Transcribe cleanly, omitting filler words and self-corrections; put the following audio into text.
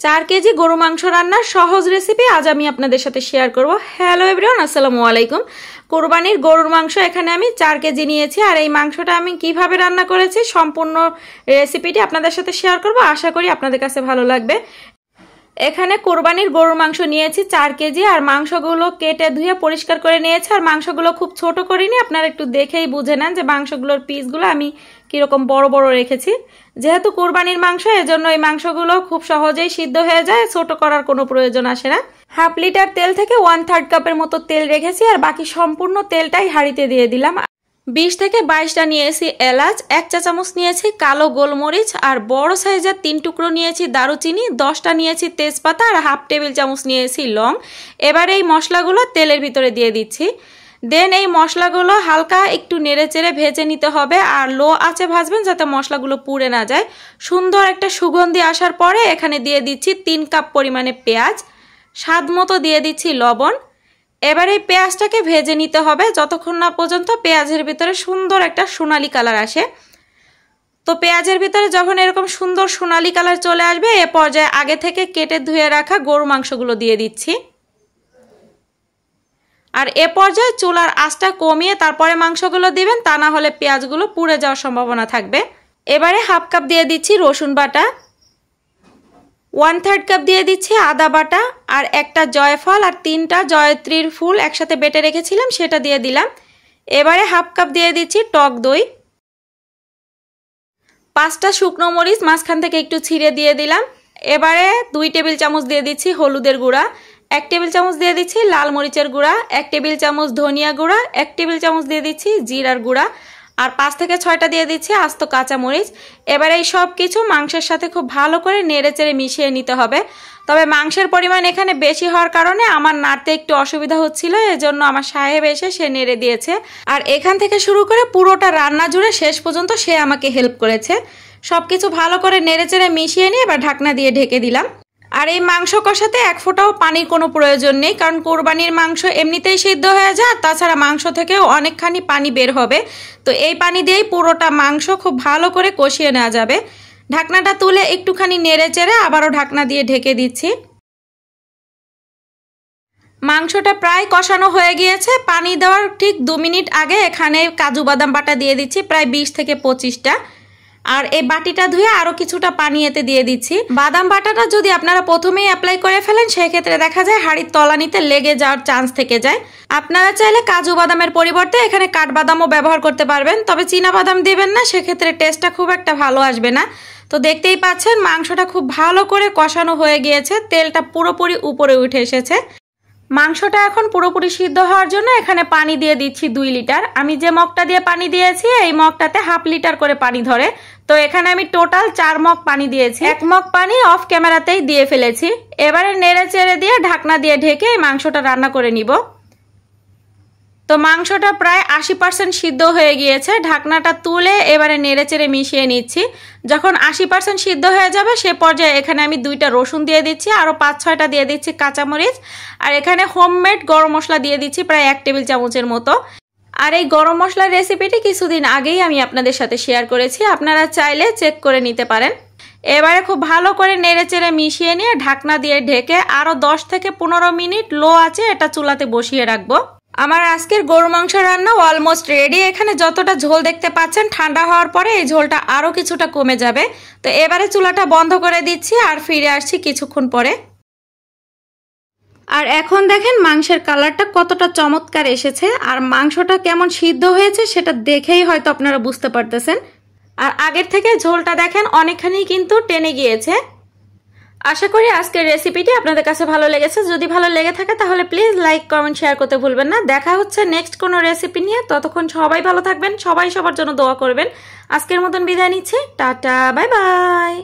4 KG গরু মাংস রান্নার সহজ রেসিপি আজ আমি আপনাদের সাথে শেয়ার করব। হ্যালো এভরিওয়ান, আসসালামু আলাইকুম। কুরবানির গরুর মাংস এখানে আমি 4 কেজি নিয়েছি আর এই মাংসটা আমি কিভাবে রান্না করেছি সম্পূর্ণ রেসিপিটি আপনাদের সাথে শেয়ার করব। আশা করি আপনাদের কাছে ভালো লাগবে। এখানে কুরবানির গরুর মাংস নিয়েছি 4 কেজি আর মাংসগুলো কেটে ধুয়ে পরিষ্কার করে নিয়েছি আর মাংসগুলো খুব ছোট করিনি, আপনারা একটু দেখেই বুঝে নেন যে মাংসগুলোর পিসগুলো আমি কিরকম বড় বড় রেখেছি। যেহেতু কুরবানির মাংস এজন্য এই মাংসগুলো খুব সহজেই সিদ্ধ হয়ে যায়, ছোট করার কোনো প্রয়োজন আসে না। হাফ লিটার তেল থেকে 1/3 কাপের মতো তেল রেখেছি আর বাকি সম্পূর্ণ তেলটাই হাঁড়িতে দিয়ে দিলাম। 20 থেকে 22টা নিয়েছি এলাচ, 1 চা চামচ নিয়েছি কালো গোলমরিচ আর বড় সাইজের 3 টুকরো নিয়েছি দারুচিনি, 10টা নিয়েছি তেজপাতা আর হাফ টেবিল চামচ নিয়েছি লং। এবার এই মশলাগুলো তেলের ভিতরে দিয়ে দিচ্ছি। দেন এই মশলাগুলো হালকা একটু নেড়েচেড়ে ভেজে নিতে হবে আর লো আঁচে ভাজবেন যাতে মশলাগুলো পুড়ে না যায়। সুন্দর একটা সুগন্ধি আসার পরে এখানে দিয়ে দিচ্ছি 3 কাপ পরিমাণে পেঁয়াজ, স্বাদ মতো দিয়ে দিচ্ছি লবণ। এবার এই পেঁয়াজটাকে ভেজে নিতে হবে যতক্ষণ না পর্যন্ত পেঁয়াজের ভিতরে সুন্দর একটা সোনালি কালার আসে। তো পেঁয়াজের ভিতরে যখন এরকম সুন্দর সোনালি কালার চলে আসবে এ পর্যায়ে আগে থেকে কেটে ধুয়ে রাখা গরু মাংসগুলো দিয়ে দিচ্ছি। আর এ পর্যায়ে চুলার আঁচটা কমিয়ে তারপরে মাংসগুলো দিবেন, তা না হলে পেঁয়াজগুলো পুড়ে যাওয়ার সম্ভাবনা থাকবে। এবারে হাফ কাপ দিয়ে দিচ্ছি রসুন বাটা, 1/3 কাপ দিয়ে দিচ্ছি আদা বাটা আর একটা জয়ফল আর 3টা জয়ত্রীর ফুল একসাথে বেটে রেখেছিলাম সেটা দিয়ে দিলাম। এবারে হাফ কাপ দিয়ে দিচ্ছি টক দই, 5টা শুকনো মরিচ মাঝখান থেকে একটু ছিঁড়ে দিয়ে দিলাম। এবারে 2 টেবিল চামচ দিয়ে দিচ্ছি হলুদের গুঁড়া, 1 টেবিল চামচ দিয়ে দিচ্ছি লাল মরিচের গুঁড়া, 1 টেবিল চামচ ধনিয়া গুঁড়া, 1 টেবিল চামচ দিয়ে দিচ্ছি জিরার গুঁড়া আর 5 থেকে 6টা দিয়ে দিচ্ছি আস্ত কাঁচা মরিচ। এবার এই সব কিছু মাংসের সাথে খুব ভালো করে নেড়েচেড়ে মিশিয়ে নিতে হবে। তবে মাংসের পরিমাণ এখানে বেশি হওয়ার কারণে আমার নাড়তে একটু অসুবিধা হচ্ছিল, এজন্য আমার সাহেব এসে সে নেড়ে দিয়েছে আর এখান থেকে শুরু করে পুরোটা রান্না জুড়ে শেষ পর্যন্ত সে আমাকে হেল্প করেছে। সবকিছু ভালো করে নেড়েচেড়ে মিশিয়ে নিয়ে এবার ঢাকনা দিয়ে ঢেকে দিলাম। আর এই মাংস কষাতে 1 ফোঁটাও পানির কোনো প্রয়োজন নেই, কারণ কোরবানির মাংস এমনিতেই সিদ্ধ হয়ে যায়, তাছাড়া মাংস থেকেও অনেকখানি পানি বের হবে। তো এই পানি দিয়েই পুরোটা মাংস খুব ভালো করে কষিয়ে নেওয়া যাবে। ঢাকনাটা তুলে একটুখানি নেড়ে চেড়ে আবারও ঢাকনা দিয়ে ঢেকে দিচ্ছি। মাংসটা প্রায় কষানো হয়ে গিয়েছে। পানি দেওয়ার ঠিক 2 মিনিট আগে এখানে কাজু বাদাম বাটা দিয়ে দিচ্ছি প্রায় 20 থেকে 25টা আর এই বাটিটা ধুয়ে আরো কিছুটা পানি এতে দিয়ে দিচ্ছি। বাদাম বাটাটা যদি আপনারা প্রথমেই অ্যাপ্লাই করে ফেলেন সেক্ষেত্রে দেখা যায় হাঁড়ির তলানিতে লেগে যাওয়ার চান্স থেকে যায়। আপনারা চাইলে কাজু বাদামের পরিবর্তে এখানে কাঠবাদামও ব্যবহার করতে পারবেন, তবে চীনা বাদাম দিবেন না, সেক্ষেত্রে টেস্টটা খুব একটা ভালো আসবে না। তো দেখতেই পাচ্ছেন মাংসটা খুব ভালো করে কষানো হয়ে গিয়েছে, তেলটা পুরোপুরি উপরে উঠে এসেছে। মাংসটা এখন পুরোপুরি সিদ্ধ হওয়ার জন্য এখানে পানি দিয়ে দিচ্ছি 2 লিটার। আমি যে মগটা দিয়ে পানি দিয়েছি এই মগটাতে হাফ লিটার করে পানি ধরে, তো এখানে আমি টোটাল 4 মগ পানি দিয়েছি। 1 মগ পানি অফ ক্যামেরাতেই দিয়ে ফেলেছি। এবারে নেড়ে চেড়ে দিয়ে ঢাকনা দিয়ে ঢেকে এই মাংসটা রান্না করে নিব। তো মাংসটা প্রায় 80% সিদ্ধ হয়ে গিয়েছে। ঢাকনাটা তুলে এবারে নেড়ে চেড়ে মিশিয়ে নিচ্ছি। যখন 80% সিদ্ধ হয়ে যাবে সে পর্যায়ে এখানে আমি 2টা রসুন দিয়ে দিচ্ছি, আরও 5-6টা দিয়ে দিচ্ছি কাঁচামরিচ আর এখানে হোমমেড গরম মশলা দিয়ে দিচ্ছি প্রায় 1 টেবিল চামচের মতো। আর এই গরম মশলার রেসিপিটি কিছুদিন আগেই আমি আপনাদের সাথে শেয়ার করেছি, আপনারা চাইলে চেক করে নিতে পারেন। এবারে খুব ভালো করে নেড়ে চেড়ে মিশিয়ে নিয়ে ঢাকনা দিয়ে ঢেকে আরও 10 থেকে 15 মিনিট লো আঁচে এটা চুলাতে বসিয়ে রাখবো। আমার আজকের গরু মাংস রান্না অলমোস্ট রেডি। এখানে যতটা ঝোল দেখতে পাচ্ছেন ঠান্ডা হওয়ার পরে এই ঝোলটা আরও কিছুটা কমে যাবে। তো এবারে চুলাটা বন্ধ করে দিচ্ছি আর ফিরে আসছি কিছুক্ষণ পরে। আর এখন দেখেন মাংসের কালারটা কতটা চমৎকার এসেছে আর মাংসটা কেমন সিদ্ধ হয়েছে সেটা দেখেই হয়তো আপনারা বুঝতে পারতেছেন। আর আগের থেকে ঝোলটা দেখেন অনেকখানি কিন্তু টেনে গিয়েছে। আশা করি আজকের রেসিপিটি আপনাদের কাছে ভালো লেগেছে। যদি ভালো লেগে থাকে তাহলে প্লিজ লাইক কমেন্ট শেয়ার করতে ভুলবেন না। দেখা হচ্ছে নেক্সট কোনো রেসিপি নিয়ে, ততক্ষণ সবাই ভালো থাকবেন, সবাই সবার জন্য দোয়া করবেন। আজকের মতন বিদায় নিচ্ছি, টাটা, বাই বাই।